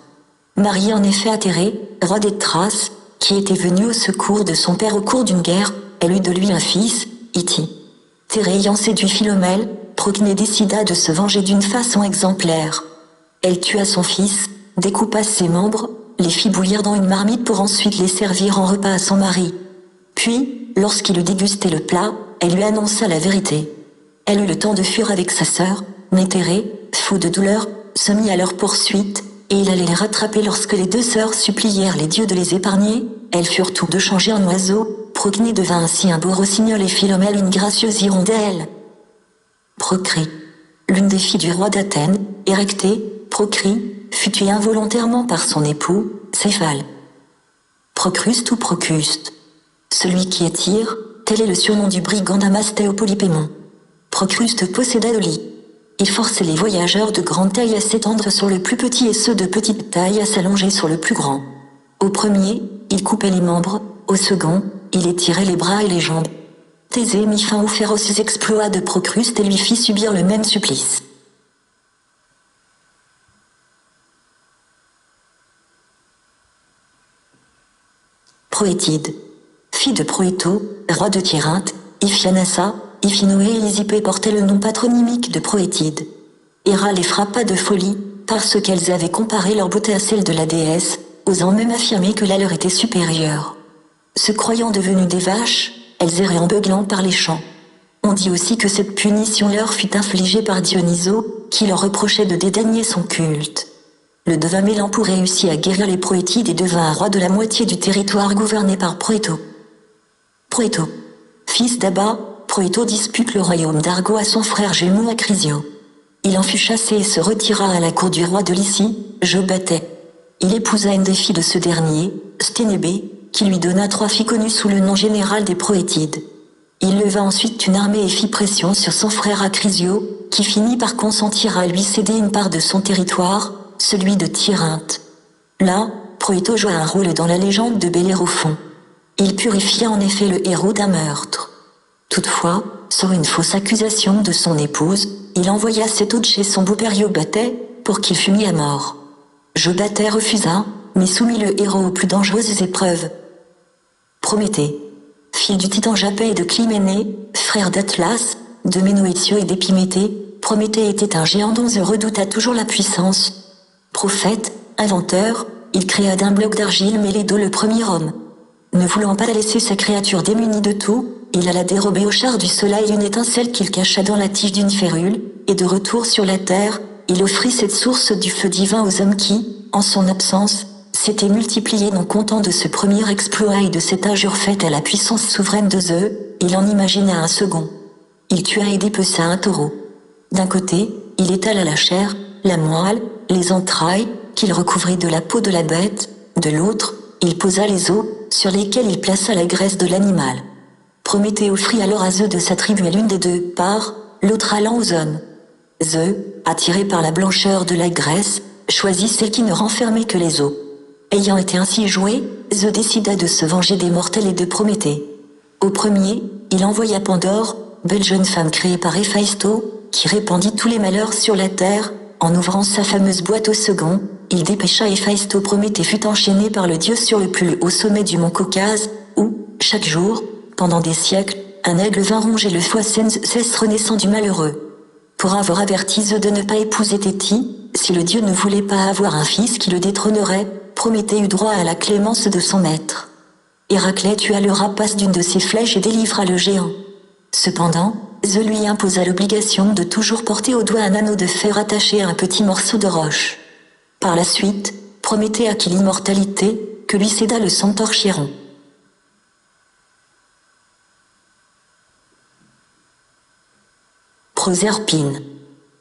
Mariée en effet à Thérée, roi des Thraces, qui était venu au secours de son père au cours d'une guerre, elle eut de lui un fils, Iti. Thérée ayant séduit Philomèle, Procné décida de se venger d'une façon exemplaire. Elle tua son fils, découpa ses membres, les fit bouillir dans une marmite pour ensuite les servir en repas à son mari. Puis, lorsqu'il eut dégusté le plat, elle lui annonça la vérité. Elle eut le temps de fuir avec sa sœur, mais Thérée, fou de douleur, se mit à leur poursuite, et il allait les rattraper lorsque les deux sœurs supplièrent les dieux de les épargner. Elles furent toutes deux changées en oiseaux, Procné devint ainsi un beau rossignol et Philomèle une gracieuse hirondelle. Procré. L'une des filles du roi d'Athènes, Érectée, Procrie, fut tuée involontairement par son époux, Céphale. Procruste ou Procuste. Celui qui étire, tel est le surnom du brigand d'Amasté au Polypémon. Procruste possédait le lit. Il forçait les voyageurs de grande taille à s'étendre sur le plus petit et ceux de petite taille à s'allonger sur le plus grand. Au premier, il coupait les membres, au second, il étirait les bras et les jambes. Thésée mit fin aux féroces exploits de Procruste et lui fit subir le même supplice. Proétide. Fille de Proéto, roi de Tirynthe, Iphianassa, Iphinoé et Lysipée portaient le nom patronymique de Proétide. Héra les frappa de folie, parce qu'elles avaient comparé leur beauté à celle de la déesse, osant même affirmer que la leur était supérieure. Se croyant devenues des vaches, elles erraient en beuglant par les champs. On dit aussi que cette punition leur fut infligée par Dionyso, qui leur reprochait de dédaigner son culte. Le devin Mélampou réussit à guérir les Proétides et devint un roi de la moitié du territoire gouverné par Proéto. Proéto. Fils d'Abba, Proéto dispute le royaume d'Argo à son frère jumeau Acrysio. Il en fut chassé et se retira à la cour du roi de Lycie, Jobaté. Il épousa une des filles de ce dernier, Sténébé, qui lui donna 3 filles connues sous le nom général des Proétides. Il leva ensuite une armée et fit pression sur son frère Acrysio, qui finit par consentir à lui céder une part de son territoire, celui de Tirynthe. Là, Proéto joua un rôle dans la légende de Bellérophon. Il purifia en effet le héros d'un meurtre. Toutefois, sur une fausse accusation de son épouse, il envoya cet hôte chez son beau-père Jobaté, pour qu'il fût mis à mort. Jobaté refusa, mais soumit le héros aux plus dangereuses épreuves. Prométhée. Fils du titan Japet et de Clyménée, frère d'Atlas, de Ménoétio et d'Épiméthée, Prométhée était un géant dont Zeus redouta toujours la puissance. Prophète, inventeur, il créa d'un bloc d'argile mêlé d'eau le premier homme. Ne voulant pas laisser sa créature démunie de tout, il alla dérober au char du soleil une étincelle qu'il cacha dans la tige d'une férule, et de retour sur la terre, il offrit cette source du feu divin aux hommes qui, en son absence, s'étaient multipliés non content de ce premier exploit et de cette injure faite à la puissance souveraine de Zeus, il en imagina un second. Il tua et dépeça un taureau. D'un côté, il étala la chair, la moelle, les entrailles, qu'il recouvrit de la peau de la bête, de l'autre, il posa les os, sur lesquels il plaça la graisse de l'animal. Prométhée offrit alors à Zeus de s'attribuer l'une des deux parts, l'autre allant aux hommes. Zeus, attiré par la blancheur de la graisse, choisit celle qui ne renfermait que les os. Ayant été ainsi joué, Zeus décida de se venger des mortels et de Prométhée. Au premier, il envoya Pandore, belle jeune femme créée par Héphaïsto, qui répandit tous les malheurs sur la terre. En ouvrant sa fameuse boîte au second, il dépêcha Héphaïsto. Prométhée fut enchaîné par le dieu sur le plus haut sommet du mont Caucase, où, chaque jour, pendant des siècles, un aigle vint ronger le foie sans cesse renaissant du malheureux. Pour avoir averti Zeus de ne pas épouser Théti, si le dieu ne voulait pas avoir un fils qui le détrônerait, Prométhée eut droit à la clémence de son maître. Héraclès tua le rapace d'une de ses flèches et délivra le géant. Cependant, Zeus lui imposa l'obligation de toujours porter au doigt un anneau de fer attaché à un petit morceau de roche. Par la suite, Prométhée acquit l'immortalité, que lui céda le centaure Chiron. Proserpine.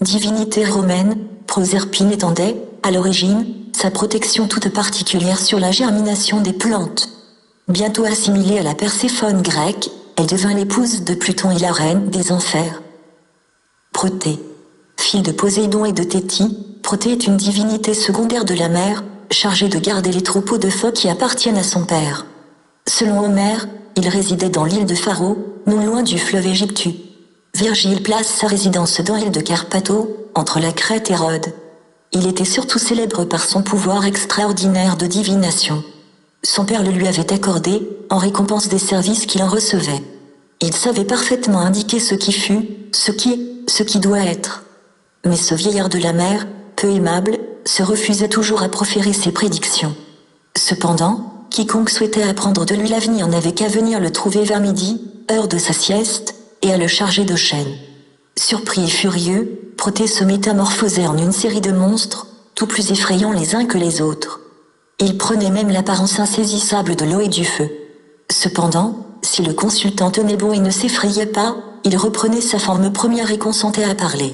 Divinité romaine, Proserpine étendait, à l'origine, sa protection toute particulière sur la germination des plantes. Bientôt assimilée à la Perséphone grecque, elle devint l'épouse de Pluton et la reine des enfers. Protée. Fille de Poséidon et de Théti, Protée est une divinité secondaire de la mer, chargée de garder les troupeaux de phoques qui appartiennent à son père. Selon Homère, il résidait dans l'île de Pharo, non loin du fleuve Égyptu. Virgile place sa résidence dans l'île de Carpato, entre la Crète et Rhodes. Il était surtout célèbre par son pouvoir extraordinaire de divination. Son père le lui avait accordé, en récompense des services qu'il en recevait. Il savait parfaitement indiquer ce qui fut, ce qui est, ce qui doit être. Mais ce vieillard de la mer, peu aimable, se refusait toujours à proférer ses prédictions. Cependant, quiconque souhaitait apprendre de lui l'avenir n'avait qu'à venir le trouver vers midi, heure de sa sieste, et à le charger de chaînes. Surpris et furieux, Protée se métamorphosait en une série de monstres, tout plus effrayants les uns que les autres. Ils prenaient même l'apparence insaisissable de l'eau et du feu. Cependant, si le consultant tenait bon et ne s'effrayait pas, il reprenait sa forme première et consentait à parler.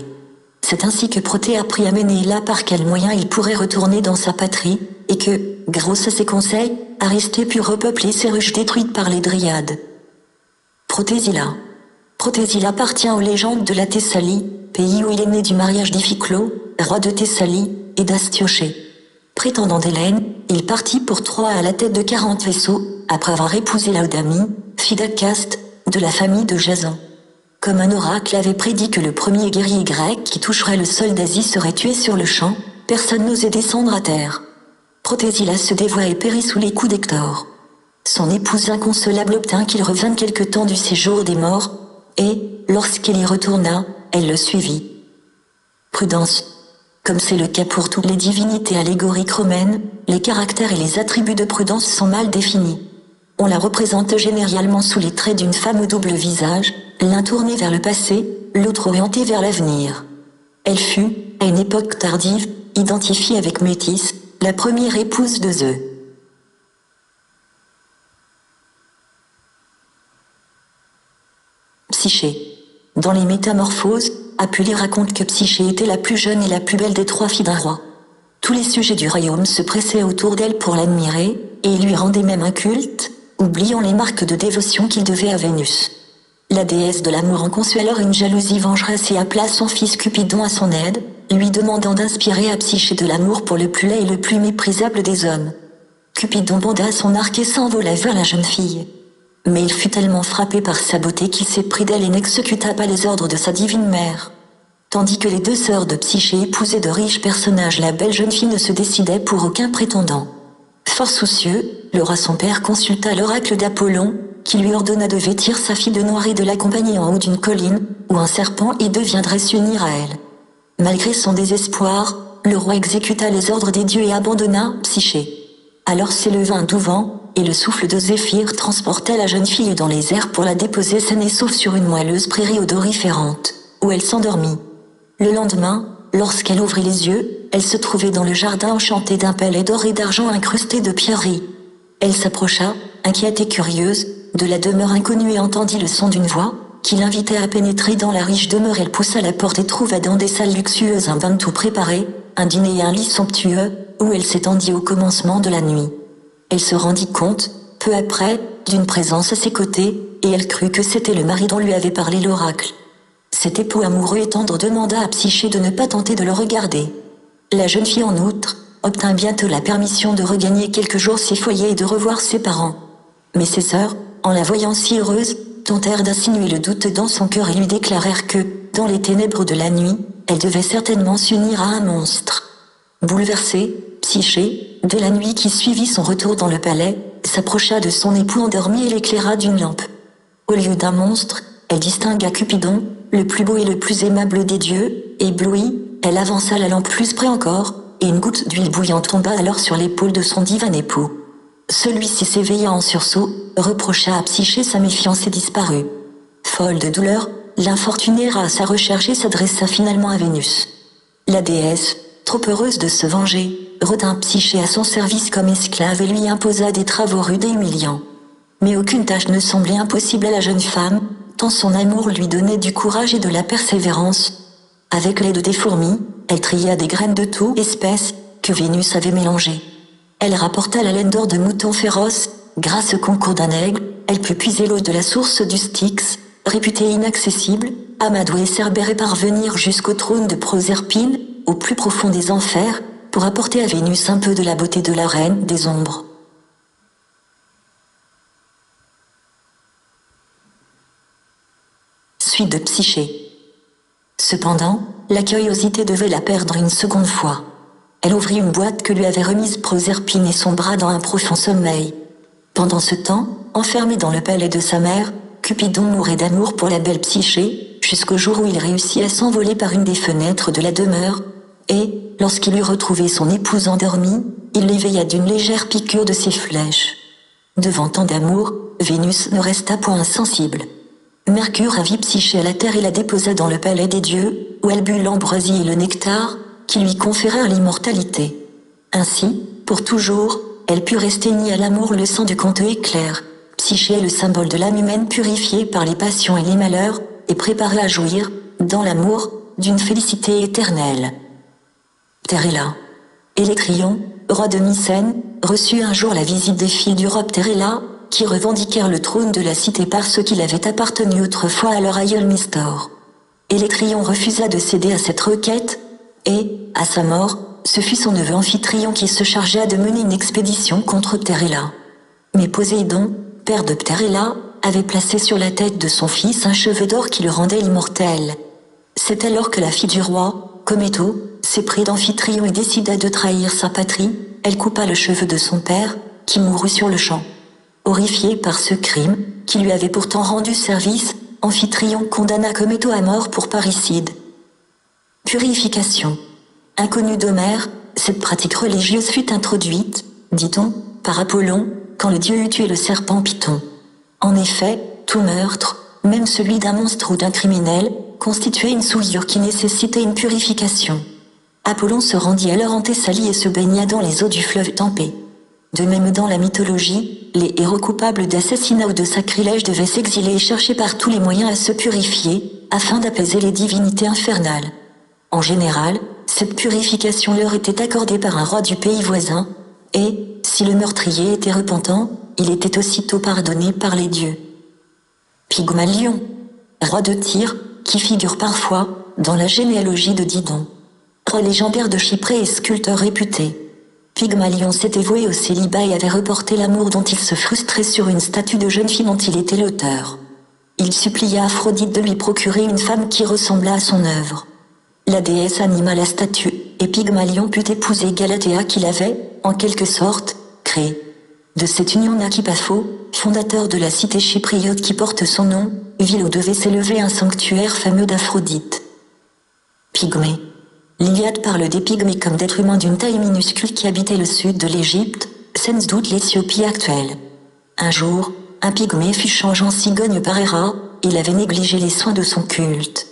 C'est ainsi que Protée apprit à Ménéla par quels moyens il pourrait retourner dans sa patrie, et que, grâce à ses conseils, Aristée put repeupler ces ruches détruites par les Dryades. Protézila. Protézila appartient aux légendes de la Thessalie, pays où il est né du mariage d'Iphiclo, roi de Thessalie, et d'Astioché. Prétendant d'Hélène, il partit pour Troie à la tête de 40 vaisseaux, après avoir épousé Laodamie, fille d'Acaste, de la famille de Jason. Comme un oracle avait prédit que le premier guerrier grec qui toucherait le sol d'Asie serait tué sur le champ, personne n'osait descendre à terre. Protézila se dévoua et périt sous les coups d'Hector. Son épouse inconsolable obtint qu'il revînt quelque temps du séjour des morts, et, lorsqu'il y retourna, elle le suivit. Prudence. Comme c'est le cas pour toutes les divinités allégoriques romaines, les caractères et les attributs de Prudence sont mal définis. On la représente généralement sous les traits d'une femme au double visage, l'un tourné vers le passé, l'autre orienté vers l'avenir. Elle fut, à une époque tardive, identifiée avec Métis, la première épouse de Zeus. Psyché. Dans les Métamorphoses, Apulée raconte que Psyché était la plus jeune et la plus belle des 3 filles d'un roi. Tous les sujets du royaume se pressaient autour d'elle pour l'admirer, et lui rendaient même un culte, oubliant les marques de dévotion qu'il devait à Vénus. La déesse de l'amour en conçut alors une jalousie vengeresse et appela son fils Cupidon à son aide, lui demandant d'inspirer à Psyché de l'amour pour le plus laid et le plus méprisable des hommes. Cupidon banda son arc et s'envola vers la jeune fille. Mais il fut tellement frappé par sa beauté qu'il s'éprit d'elle et n'exécuta pas les ordres de sa divine mère. Tandis que les 2 sœurs de Psyché épousaient de riches personnages, la belle jeune fille ne se décidait pour aucun prétendant. Fort soucieux, le roi son père consulta l'oracle d'Apollon, qui lui ordonna de vêtir sa fille de noir et de l'accompagner en haut d'une colline, où un serpent y deviendrait s'unir à elle. Malgré son désespoir, le roi exécuta les ordres des dieux et abandonna Psyché. Alors s'éleva un doux vent, et le souffle de Zéphyr transporta la jeune fille dans les airs pour la déposer saine et sauve sur une moelleuse prairie odoriférante, où elle s'endormit. Le lendemain, lorsqu'elle ouvrit les yeux, elle se trouvait dans le jardin enchanté d'un palais d'or et d'argent incrusté de pierreries. Elle s'approcha, inquiète et curieuse, de la demeure inconnue et entendit le son d'une voix, qui l'invitait à pénétrer dans la riche demeure. Elle poussa la porte et trouva dans des salles luxueuses un bain tout préparé, un dîner et un lit somptueux, où elle s'étendit au commencement de la nuit. Elle se rendit compte, peu après, d'une présence à ses côtés, et elle crut que c'était le mari dont lui avait parlé l'oracle. Cet époux amoureux et tendre demanda à Psyché de ne pas tenter de le regarder. La jeune fille, en outre, obtint bientôt la permission de regagner quelques jours ses foyers et de revoir ses parents. Mais ses sœurs, en la voyant si heureuse, tentèrent d'insinuer le doute dans son cœur et lui déclarèrent que, dans les ténèbres de la nuit, elle devait certainement s'unir à un monstre. Bouleversée, Psyché, de la nuit qui suivit son retour dans le palais, s'approcha de son époux endormi et l'éclaira d'une lampe. Au lieu d'un monstre, elle distingua Cupidon, le plus beau et le plus aimable des dieux. Éblouie, elle avança la lampe plus près encore, et une goutte d'huile bouillante tomba alors sur l'épaule de son divin époux. Celui-ci s'éveilla en sursaut, reprocha à Psyché sa méfiance et disparut. Folle de douleur, l'infortunée ira à sa recherche et s'adressa finalement à Vénus. La déesse, trop heureuse de se venger, retint Psyché à son service comme esclave et lui imposa des travaux rudes et humiliants. Mais aucune tâche ne semblait impossible à la jeune femme, tant son amour lui donnait du courage et de la persévérance. Avec l'aide des fourmis, elle tria des graines de toute espèce, que Vénus avait mélangées. Elle rapporta la laine d'or de moutons féroces. Grâce au concours d'un aigle, elle put puiser l'eau de la source du Styx, réputée inaccessible. Amadou et Cerbère et parvenir jusqu'au trône de Proserpine, au plus profond des enfers, pour apporter à Vénus un peu de la beauté de la reine des ombres. Suite de Psyché. Cependant, la curiosité devait la perdre une seconde fois. Elle ouvrit une boîte que lui avait remise Proserpine et sombra dans un profond sommeil. Pendant ce temps, enfermé dans le palais de sa mère, Cupidon mourait d'amour pour la belle Psyché, jusqu'au jour où il réussit à s'envoler par une des fenêtres de la demeure, et, lorsqu'il eut retrouvé son épouse endormie, il l'éveilla d'une légère piqûre de ses flèches. Devant tant d'amour, Vénus ne resta point insensible. Mercure ravit Psyché à la terre et la déposa dans le palais des dieux, où elle but l'ambroisie et le nectar, qui lui conférèrent l'immortalité. Ainsi, pour toujours, elle put rester unie à l'amour. Le sang du conte éclair. Psyché est le symbole de l'âme humaine purifiée par les passions et les malheurs, et préparée à jouir, dans l'amour, d'une félicité éternelle. Ptérella. Électrion, roi de Mycène, reçut un jour la visite des filles du roi Ptérella, qui revendiquèrent le trône de la cité parce qu'il avait appartenu autrefois à leur aïeul Mystor. Électrion refusa de céder à cette requête, et, à sa mort, ce fut son neveu Amphitryon qui se chargea de mener une expédition contre Ptérella. Mais Poséidon, père de Ptérella, avait placé sur la tête de son fils un cheveu d'or qui le rendait immortel. C'est alors que la fille du roi, Cométo, s'éprit d'Amphitryon et décida de trahir sa patrie. Elle coupa le cheveu de son père, qui mourut sur le champ. Horrifié par ce crime, qui lui avait pourtant rendu service, Amphitryon condamna Cométo à mort pour parricide. Purification. Inconnue d'Homère, cette pratique religieuse fut introduite, dit-on, par Apollon, quand le dieu eut tué le serpent Python. En effet, tout meurtre, même celui d'un monstre ou d'un criminel, constituait une souillure qui nécessitait une purification. Apollon se rendit alors en Thessalie et se baigna dans les eaux du fleuve Tempé. De même dans la mythologie, les héros coupables d'assassinat ou de sacrilège devaient s'exiler et chercher par tous les moyens à se purifier, afin d'apaiser les divinités infernales. En général, cette purification leur était accordée par un roi du pays voisin, et, si le meurtrier était repentant, il était aussitôt pardonné par les dieux. Pygmalion, roi de Tyr, qui figure parfois dans la généalogie de Didon. Roi légendaire de Chypré et sculpteur réputé. Pygmalion s'était voué au célibat et avait reporté l'amour dont il se frustrait sur une statue de jeune fille dont il était l'auteur. Il supplia Aphrodite de lui procurer une femme qui ressemblât à son œuvre. La déesse anima la statue, et Pygmalion put épouser Galatéa qu'il avait, en quelque sorte, créée. De cette union naquit Paphos, fondateur de la cité chypriote qui porte son nom, ville où devait s'élever un sanctuaire fameux d'Aphrodite. Pygmée. L'Iliade parle des Pygmées comme d'êtres humains d'une taille minuscule qui habitaient le sud de l'Égypte, sans doute l'Éthiopie actuelle. Un jour, un Pygmée fut changé en cigogne par Héra, il avait négligé les soins de son culte.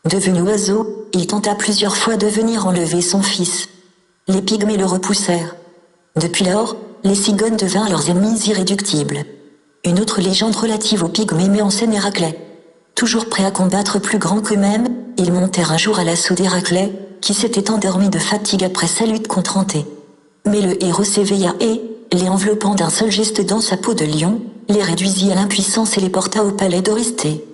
Devenu oiseau, il tenta plusieurs fois de venir enlever son fils. Les Pygmées le repoussèrent. Depuis lors, les cigognes devinrent leurs ennemis irréductibles. Une autre légende relative aux Pygmées met en scène Héraclès. Toujours prêt à combattre plus grand qu'eux-mêmes, ils montèrent un jour à l'assaut d'Héraclès, qui s'était endormi de fatigue après sa lutte contre Anté. Mais le héros s'éveilla et, les enveloppant d'un seul geste dans sa peau de lion, les réduisit à l'impuissance et les porta au palais d'Oristée.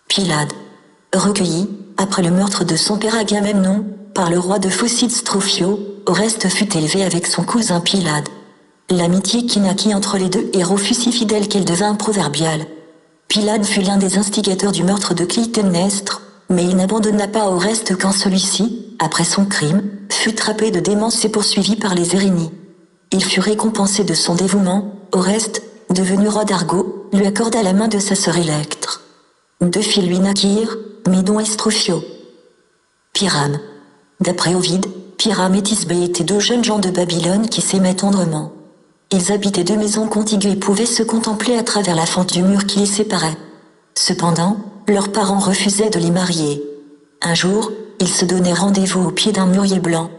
Pylade. Recueilli, après le meurtre de son père Agamemnon, par le roi de Phocide Strophio, Oreste fut élevé avec son cousin Pylade. L'amitié qui naquit entre les deux héros fut si fidèle qu'elle devint proverbiale. Pylade fut l'un des instigateurs du meurtre de Clytemnestre, mais il n'abandonna pas Oreste quand celui-ci, après son crime, fut trappé de démence et poursuivi par les Érynies. Il fut récompensé de son dévouement, Oreste, devenu roi d'Argo, lui accorda la main de sa sœur Électre. Deux filles lui naquirent, Médon et Strophio. Pyrame. D'après Ovide, Pyrame et Thisbé étaient deux jeunes gens de Babylone qui s'aimaient tendrement. Ils habitaient deux maisons contiguës et pouvaient se contempler à travers la fente du mur qui les séparait. Cependant, leurs parents refusaient de les marier. Un jour, ils se donnaient rendez-vous au pied d'un mûrier blanc.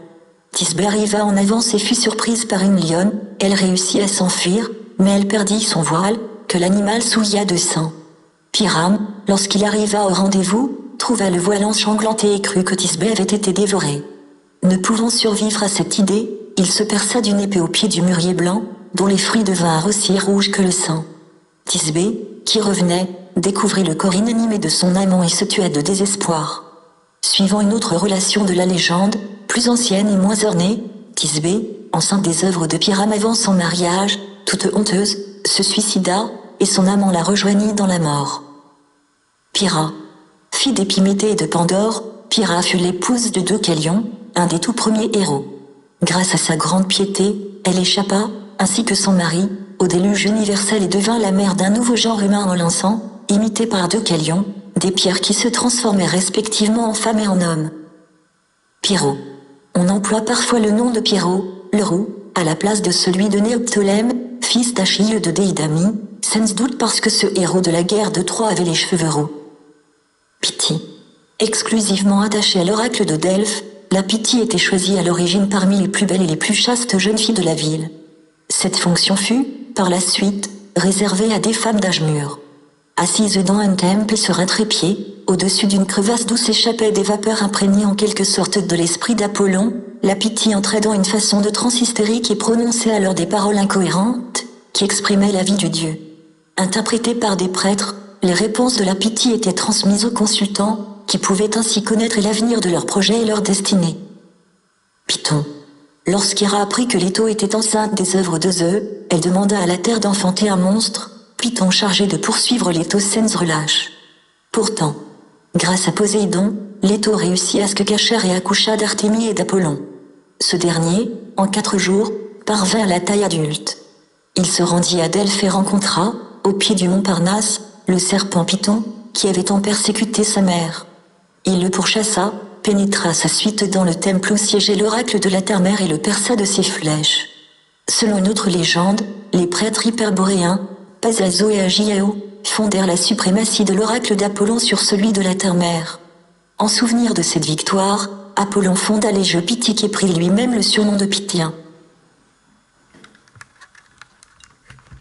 Thisbé arriva en avance et fut surprise par une lionne, elle réussit à s'enfuir, mais elle perdit son voile, que l'animal souilla de sang. Pyrame, lorsqu'il arriva au rendez-vous, trouva le voile ensanglanté et crut que Thisbé avait été dévoré. Ne pouvant survivre à cette idée, il se perça d'une épée au pied du mûrier blanc, dont les fruits devinrent aussi rouges que le sang. Thisbé, qui revenait, découvrit le corps inanimé de son amant et se tua de désespoir. Suivant une autre relation de la légende, plus ancienne et moins ornée, Thisbé, enceinte des œuvres de Pyrame avant son mariage, toute honteuse, se suicida, et son amant la rejoignit dans la mort. Pyrrha. Fille d'Épiméthée et de Pandore, Pyrrha fut l'épouse de Deucalion, un des tout premiers héros. Grâce à sa grande piété, elle échappa, ainsi que son mari, au déluge universel et devint la mère d'un nouveau genre humain en l'encens, imité par Deucalion, des pierres qui se transformaient respectivement en femmes et en hommes. Pyrrho. On emploie parfois le nom de Pyrrho, le roux, à la place de celui de Néoptolème, fils d'Achille de Déidamie, sans doute parce que ce héros de la guerre de Troie avait les cheveux roux. Pythie. Exclusivement attachée à l'oracle de Delphes, la Pythie était choisie à l'origine parmi les plus belles et les plus chastes jeunes filles de la ville. Cette fonction fut, par la suite, réservée à des femmes d'âge mûr. Assise dans un temple sur un trépied, au-dessus d'une crevasse d'où s'échappaient des vapeurs imprégnées en quelque sorte de l'esprit d'Apollon, la Pythie entrait dans une façon de transe hystérique et prononçait alors des paroles incohérentes, qui exprimaient la vie du dieu. Interprétées par des prêtres, les réponses de la Pythie étaient transmises aux consultants, qui pouvaient ainsi connaître l'avenir de leurs projets et leur destinée. Python. Lorsqu'Héra apprit que Léto était enceinte des œuvres de Zeus, elle demanda à la terre d'enfanter un monstre, Python chargé de poursuivre Léto sans relâche. Pourtant, grâce à Poséidon, Léto réussit à ce que cachèrent et accoucha d'Artémie et d'Apollon. Ce dernier, en 4 jours, parvint à la taille adulte. Il se rendit à Delphes et rencontra, au pied du mont Parnasse, le serpent Python, qui avait tant persécuté sa mère. Il le pourchassa, pénétra sa suite dans le temple où siégeait l'oracle de la terre-mère et le perça de ses flèches. Selon une autre légende, les prêtres hyperboréens, Pasazo et Agiao, fondèrent la suprématie de l'oracle d'Apollon sur celui de la terre-mère. En souvenir de cette victoire, Apollon fonda les jeux pythiques et prit lui-même le surnom de Pythien.